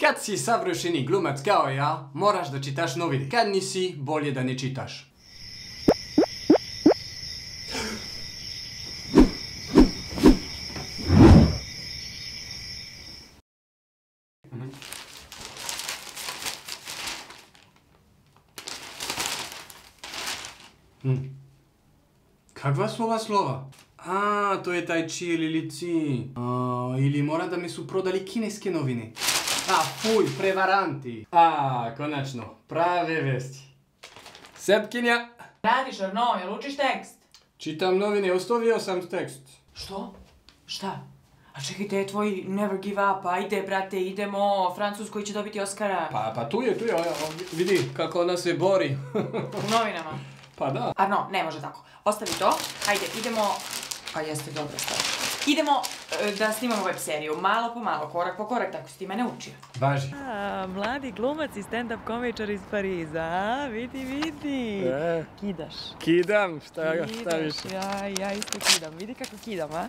Kad si savršeni glumac kao ja, moraš da čitaš novine. Kad nisi, bolje da ne čitaš. Kakva su ova slova? A, to je taj Čil ili Ci. Ili mora da mi su prodali kineske novine. A, fuj, prevaranti. A, konačno, prave vesti. Sepkinja. Radiš, Arno, jel učiš tekst? Čitam novine, ostavio sam tekst. Što? Šta? A čekajte, tvoj Never Give Up, ajde brate, idemo, Francuz koji će dobiti Oscara. Pa tu je, vidi kako ona se bori. U novinama. Pa da. Arno, ne može tako. Ostavi to, ajde, idemo... A jeste, dobro stvar. Idemo da snimamo web seriju, malo po malo, korak po korak, tako si ti mene učio. Važi. Mladi glumac i stand-up komičar iz Pariza, vidi. Kidaš. Kidam, šta više. Ja isto kidam, vidi kako kidam, a?